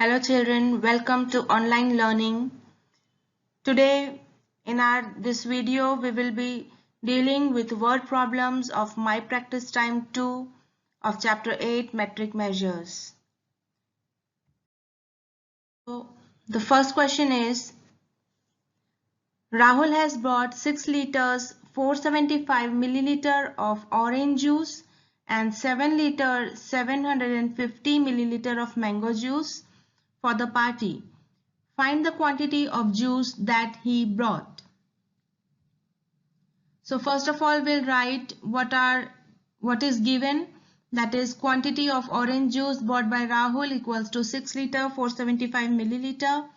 Hello children, welcome to online learning. Today in this video we will be dealing with word problems of My Practice Time 2 of chapter 8 metric measures. So the first question is, Rahul has bought 6 liters 475 milliliter of orange juice and 7 liter 750 milliliter of mango juice for the party. Find the quantity of juice that he brought. So first of all, we'll write what is given. That is, quantity of orange juice bought by Rahul equals to 6 liter 475 milliliter.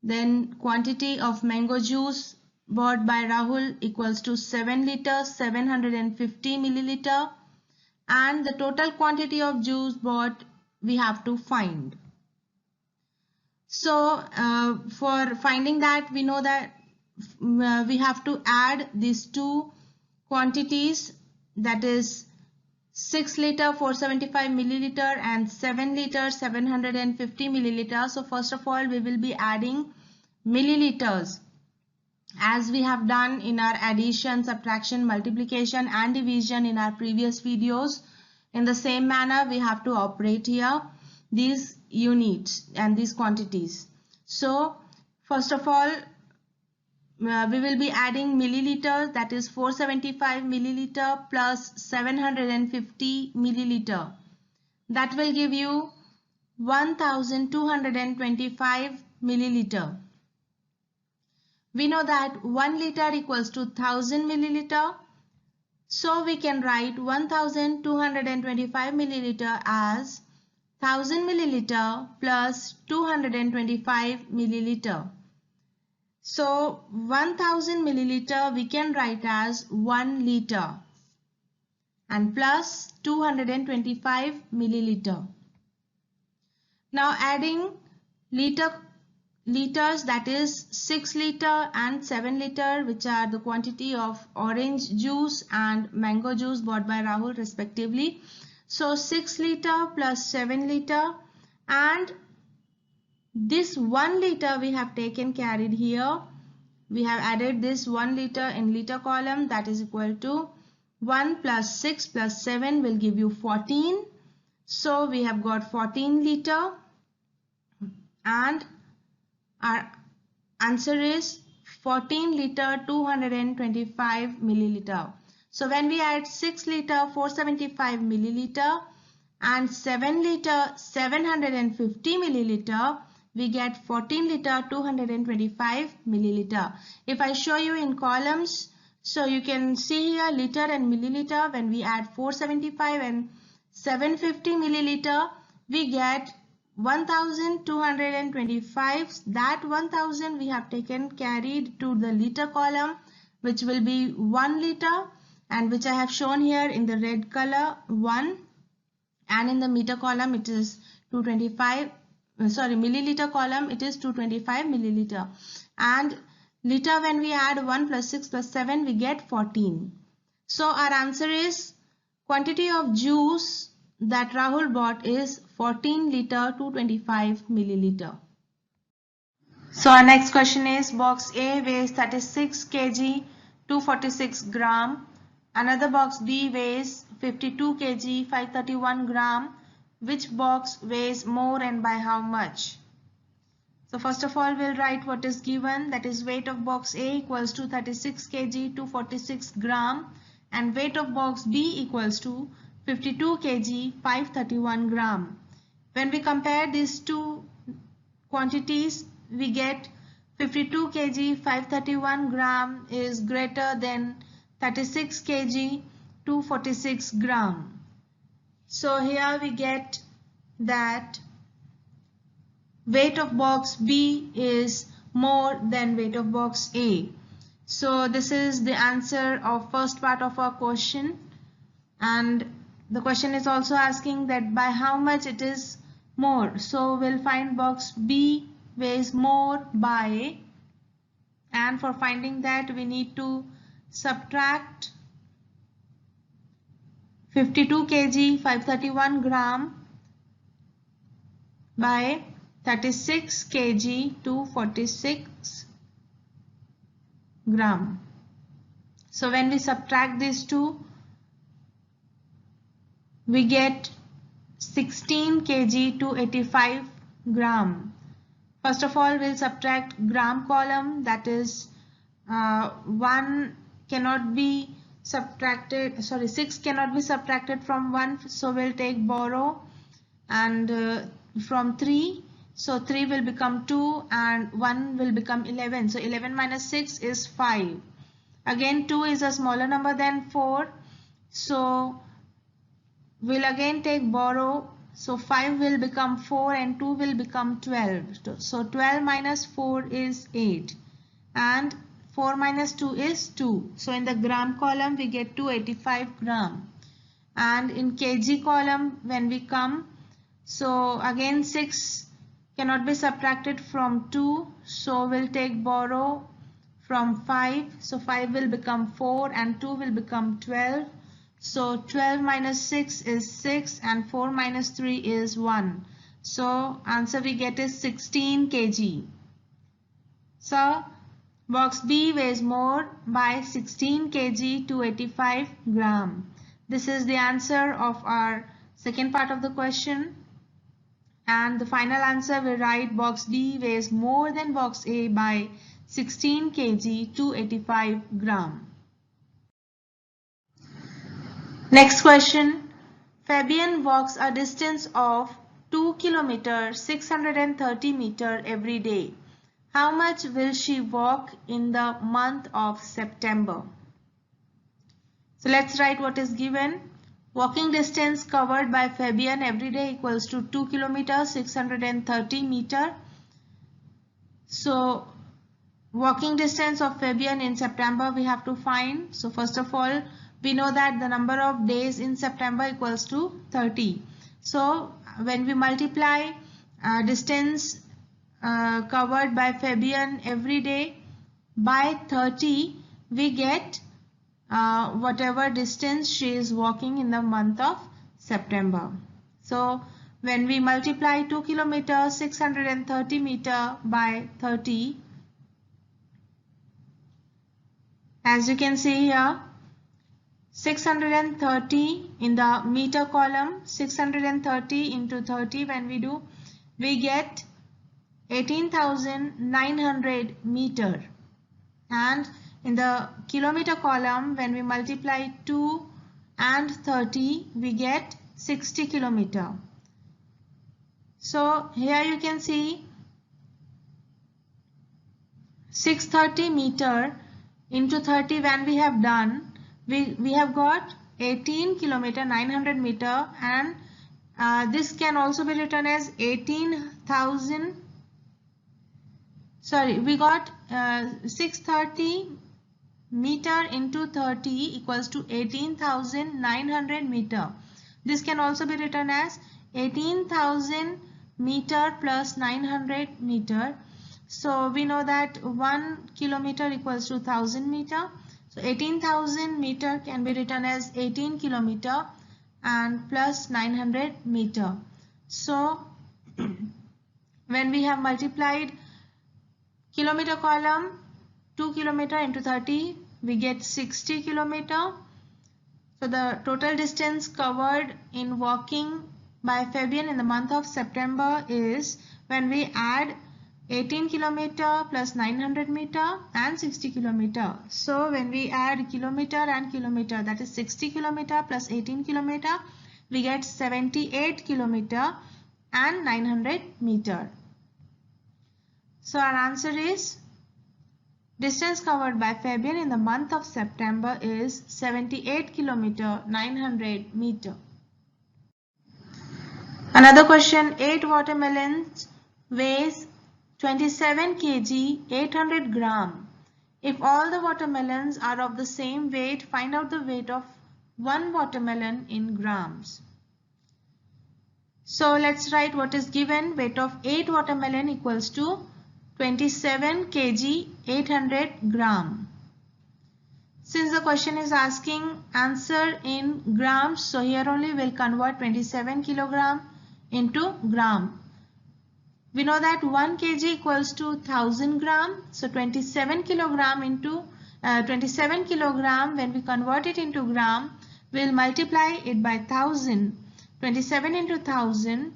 Then quantity of mango juice bought by Rahul equals to 7 liter 750 milliliter. And the total quantity of juice bought we have to find. So for finding that, we know that we have to add these two quantities, that is 6 liter 475 milliliter and 7 liter 750 milliliter. So first of all, we will be adding milliliters as we have done in our addition, subtraction, multiplication and division in our previous videos. In the same manner, we have to operate here these units and these quantities. So first of all, we will be adding milliliters, that is 475 milliliter plus 750 milliliter. That will give you 1225 milliliter. We know that 1 liter equals to 1000 milliliter. So we can write 1225 milliliter as 1000 milliliter plus 225 milliliter. So 1000 milliliter we can write as 1 liter and plus 225 milliliter. Now adding liters, that is 6 liter and 7 liter, which are the quantity of orange juice and mango juice bought by Rahul respectively. So 6 liter plus 7 liter, and this 1 liter we have carried here. We have added this 1 liter in liter column, that is equal to 1 plus 6 plus 7 will give you 14. So we have got 14 liter and our answer is 14 liter 225 milliliter. So when we add 6 liter 475 milliliter and 7 liter 750 milliliter, we get 14 liter 225 milliliter. If I show you in columns, so you can see here liter and milliliter. When we add 475 and 750 milliliter, we get 1225. That 1000 we have carried to the liter column, which will be 1 liter, and which I have shown here in the red color 1, and in the meter column it is 225. Milliliter column it is 225 milliliter, and liter when we add 1 plus 6 plus 7 we get 14. So our answer is quantity of juice that Rahul bought is 14 liter 225 milliliter. So our next question is, box A weighs 36 kg 246 gram. Another box B weighs 52 kg 531 gram. Which box weighs more and by how much? So first of all, we'll write what is given, that is weight of box A equals to 36 kg 246 gram and weight of box B equals to 52 kg 531 gram. When we compare these two quantities, we get 52 kg 531 gram is greater than 36 kg 246 gram. So here we get that weight of box B is more than weight of box A. So this is the answer of first part of our question, and the question is also asking that by how much it is more. So we'll find box B weighs more by, and for finding that we need to subtract 52 kg 531 gram by 36 kg to 46 gram. So when we subtract these two, we get 16 kg to 85 gram. First of all, we'll subtract gram column, that is 1 cannot be subtracted, sorry, 6 cannot be subtracted from 1, so we'll take borrow, and from 3, so 3 will become 2 and 1 will become 11, so 11 minus 6 is 5. Again 2 is a smaller number than 4, so we'll again take borrow, so 5 will become 4 and 2 will become 12. So 12 minus 4 is 8 and 4 minus 2 is 2. So in the gram column we get 285 gram. And in kg column when we come, so again 6 cannot be subtracted from 2, so we'll take borrow from 5. So 5 will become 4 and 2 will become 12. So 12 minus 6 is 6 and 4 minus 3 is 1. So answer we get is 16 kg. So box B weighs more by 16 kg to 85 gram. This is the answer of our second part of the question. And the final answer we write box D weighs more than box A by 16 kg to 85 gram. Next question. Fabian walks a distance of 2 km 630 meter every day. How much will she walk in the month of September? So let's write what is given. Walking distance covered by Fabian every day equals to 2 km 630 meter. So walking distance of Fabian in September we have to find. So first of all, we know that the number of days in September equals to 30. So when we multiply distance covered by Fabian every day by 30, we get whatever distance she is walking in the month of September. So when we multiply 2 km 630 meter by 30, as you can see here, 630 in the meter column, 630 into 30 when we do, we get 18,900 meter. And in the kilometer column, when we multiply 2 and 30, we get 60 kilometer. So here you can see 630 meter into 30 when we have done, we have got 18 kilometer 900 meter, and this can also be written as 18,000. Sorry, we got 630 meter into 30 equals to 18,900 meter. This can also be written as 18,000 meter plus 900 meter. So we know that 1 kilometer equals to 1000 meter. So 18,000 meter can be written as 18 kilometer and plus 900 meter. So when we have multiplied kilometer column 2 kilometer into 30, we get 60 kilometer. So the total distance covered in walking by Fabian in the month of September is, when we add 18 kilometer plus 900 meter and 60 kilometer. So when we add kilometer and kilometer, that is 60 kilometer plus 18 kilometer, we get 78 kilometer and 900 meter. So our answer is distance covered by Fabian in the month of September is 78 kilometer 900 meter. Another question, 8 watermelons weighs 27 kg 800 gram. If all the watermelons are of the same weight, find out the weight of one watermelon in grams. So let's write what is given. Weight of 8 watermelon equals to 27 kg 800 gram. Since the question is asking answer in grams, so here only we'll convert 27 kilogram into gram. We know that 1 kg equals to 1000 gram. So 27 kilogram into 27 kilogram, when we convert it into gram, we'll multiply it by 1000. 27 into 1000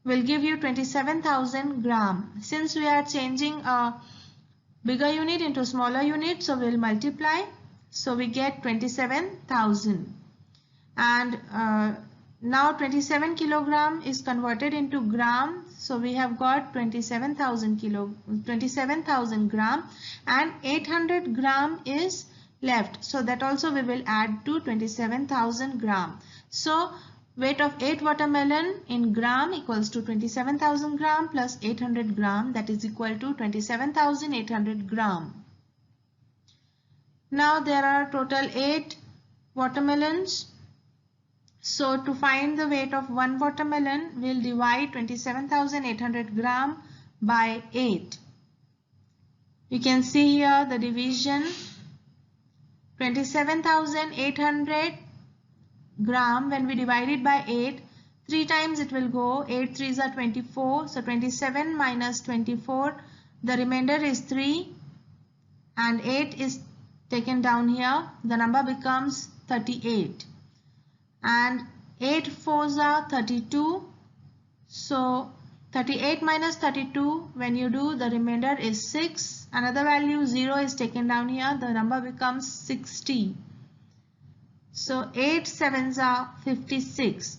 will give you 27,000 gram. Since we are changing a bigger unit into smaller unit, so we'll multiply. So we get 27,000. And now 27 kilogram is converted into gram. So we have got 27,000 gram, and 800 gram is left. So that also we will add to 27,000 gram. So weight of 8 watermelon in gram equals to 27,000 gram plus 800 gram, that is equal to 27,800 gram. Now there are total 8 watermelons. So to find the weight of one watermelon, we'll divide 27,800 gram by 8. You can see here the division. 27,800 gram, when we divide it by 8, 3 times it will go. 8 3s are 24. So 27 minus 24, the remainder is 3, and 8 is taken down here. The number becomes 38. And 8 4s are 32. So 38 minus 32, when you do, the remainder is 6. Another value 0 is taken down here. The number becomes 60. So 8 7s are 56.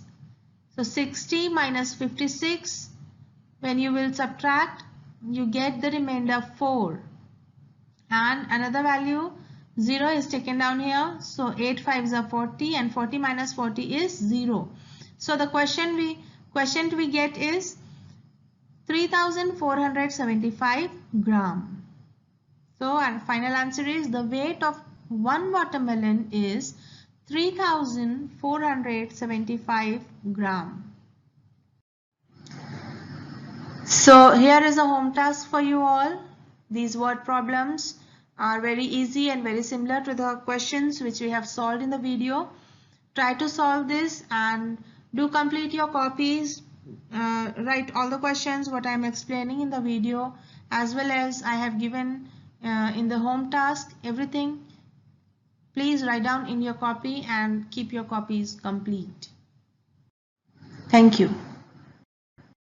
So 60 minus 56, when you will subtract, you get the remainder 4. And another value 0 is taken down here. So 8 5s are 40, and 40 minus 40 is 0. So the question we get is 3,475 gram. So our final answer is the weight of one watermelon is 3,475 gram. So here is a home task for you all. These word problems are very easy and very similar to the questions which we have solved in the video. Try to solve this and do complete your copies. Write all the questions what I am explaining in the video, as well as I have given in the home task, everything. Please write down in your copy and keep your copies complete. Thank you.